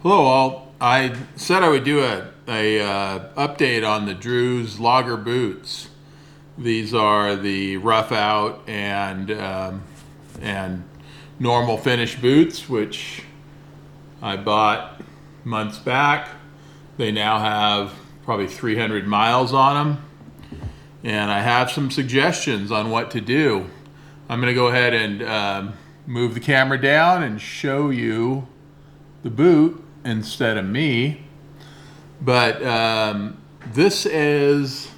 Hello all. I said I would do a update on the Drew's Lager boots. These are the Roughout and normal finish boots, which I bought months back. They now have probably 300 miles on them, and I have some suggestions on what to do. I'm going to go ahead and move the camera down and show you the boot instead of me. But this is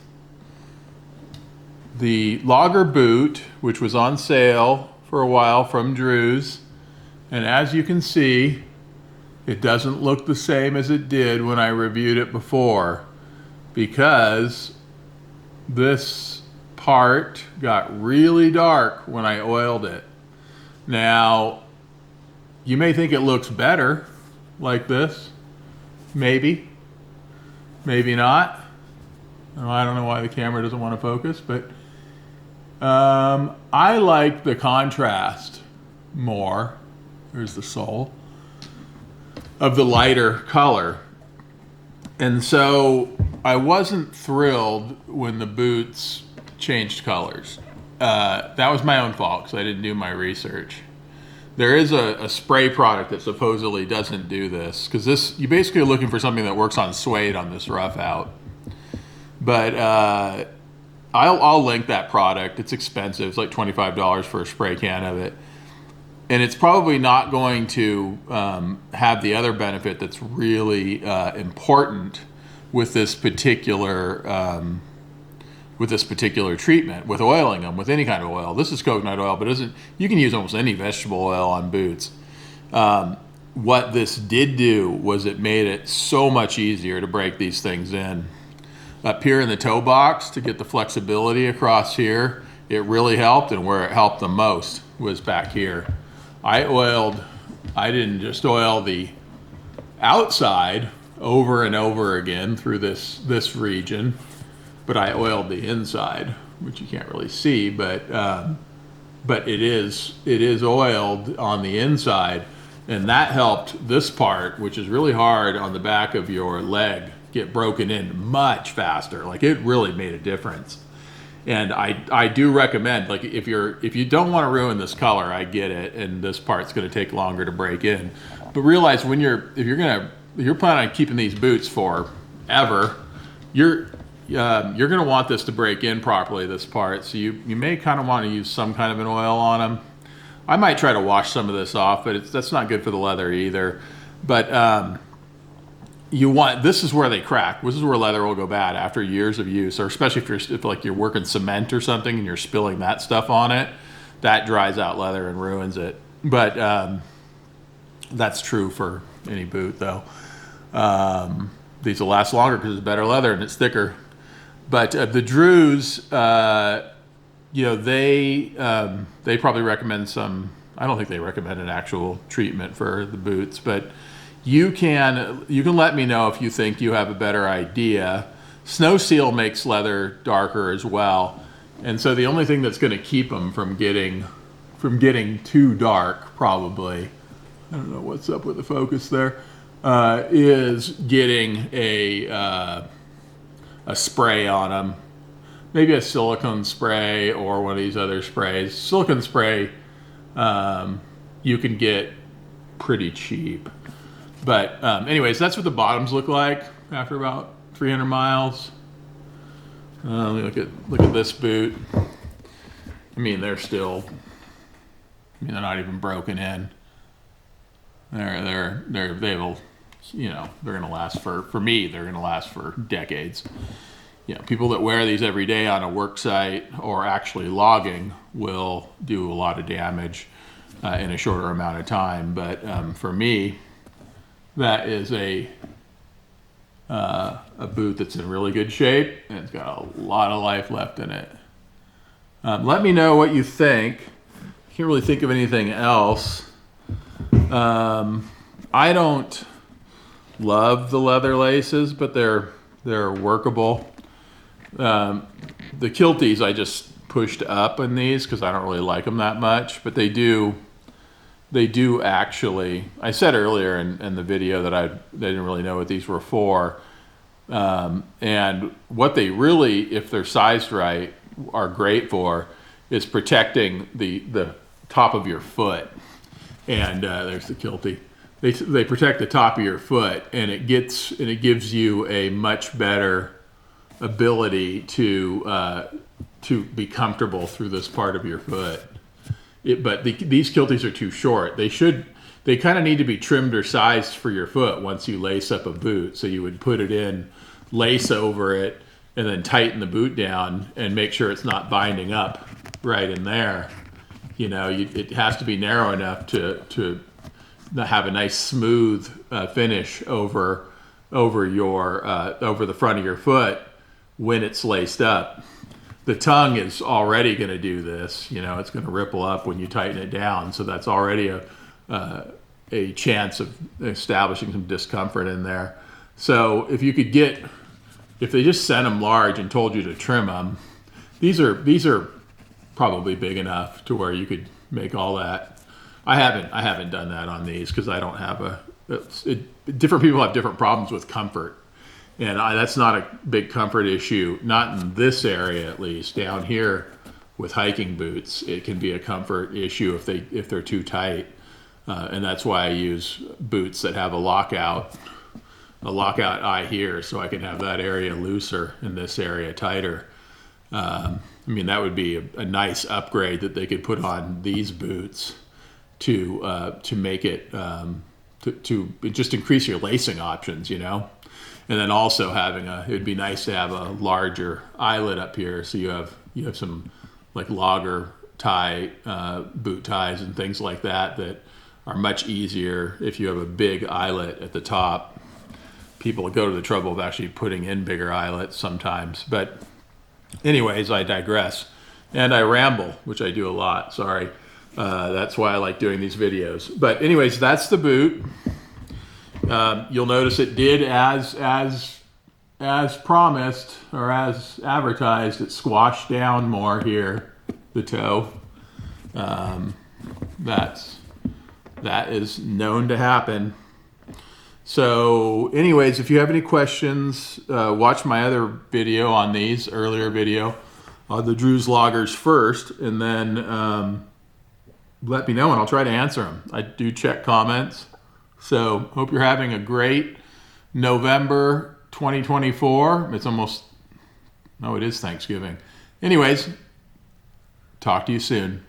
the Lager boot, which was on sale for a while from Drew's. And as you can see, it doesn't look the same as it did when I reviewed it before, because this part got really dark when I oiled it. Now, you may think it looks better like this. Maybe not. I don't know why the camera doesn't want to focus, but I like the contrast more. There's the sole of the lighter color. And so I wasn't thrilled when the boots changed colors. That was my own fault because I didn't do my research. There is a spray product that supposedly doesn't do this, because this, you basically are looking for something that works on suede on this Roughout. But I'll link that product. It's expensive. It's like $25 for a spray can of it. And it's probably not going to have the other benefit that's really important with this particular treatment, with oiling them with any kind of oil. This is coconut oil, but you can use almost any vegetable oil on boots. What this did do was it made it so much easier to break these things in. Up here in the toe box, to get the flexibility across here, it really helped, and where it helped the most was back here. I didn't just oil the outside over and over again through this region, but I oiled the inside, which you can't really see, but it is oiled on the inside, and that helped this part, which is really hard on the back of your leg, get broken in much faster. Like, it really made a difference. And I do recommend, like, if you don't want to ruin this color, I get it, and this part's going to take longer to break in. But realize if you're planning on keeping these boots forever, you're going to want this to break in properly, this part. So you may kind of want to use some kind of an oil on them. I might try to wash some of this off, but that's not good for the leather either. But this is where they crack. This is where leather will go bad after years of use, or especially if like you're working cement or something and you're spilling that stuff on it, that dries out leather and ruins it. But that's true for any boot, though. These will last longer because it's better leather and it's thicker. But the Drew's, they probably recommend some. I don't think they recommend an actual treatment for the boots, but you can let me know if you think you have a better idea. Snow Seal makes leather darker as well, and so the only thing that's going to keep them from getting too dark, probably, I don't know what's up with the focus there, is getting a spray on them. Maybe a silicone spray or one of these other sprays. Silicone spray you can get pretty cheap. But anyways, that's what the bottoms look like after about 300 miles. Let me look at this boot. I mean, they're not even broken in. They're gonna last for me. They're gonna last for decades. People that wear these every day on a work site or actually logging will do a lot of damage in a shorter amount of time. But for me, that is a boot that's in really good shape, and it's got a lot of life left in it. Let me know what you think. Can't really think of anything else. I don't love the leather laces, but they're workable. The kilties I just pushed up in these because I don't really like them that much, but they do they do actually, I said earlier in the video that they didn't really know what these were for. And what they really, if they're sized right, are great for is protecting the top of your foot. And there's the kiltie. They protect the top of your foot, and it gives you a much better ability to be comfortable through this part of your foot. But these kilties are too short. They kind of need to be trimmed or sized for your foot once you lace up a boot. So you would put it in, lace over it, and then tighten the boot down and make sure it's not binding up right in there. You know, it has to be narrow enough to have a nice smooth finish over the front of your foot when it's laced up. The tongue is already going to do this. You know, it's going to ripple up when you tighten it down. So that's already a chance of establishing some discomfort in there. So if they just sent them large and told you to trim them, these are probably big enough to where you could make all that. I haven't done that on these because I don't have different people have different problems with comfort. And that's not a big comfort issue, not in this area at least. Down here with hiking boots, it can be a comfort issue if they're too tight. And that's why I use boots that have a lockout eye here, so I can have that area looser and this area tighter. I mean, that would be a nice upgrade that they could put on these boots to make it to just increase your lacing options, you know. And then also it'd be nice to have a larger eyelet up here, so you have some like logger tie boot ties and things like that are much easier if you have a big eyelet at the top. People go to the trouble of actually putting in bigger eyelets sometimes. But anyways, I digress. And I ramble, which I do a lot, sorry. That's why I like doing these videos. But anyways, that's the boot. You'll notice it did as promised or as advertised, it squashed down more here, the toe. That is known to happen. So anyways, if you have any questions, watch my other video on these, earlier video, the Drew's loggers first, and then let me know and I'll try to answer them. I do check comments. So hope you're having a great November 2024. It is Thanksgiving. Anyways, talk to you soon.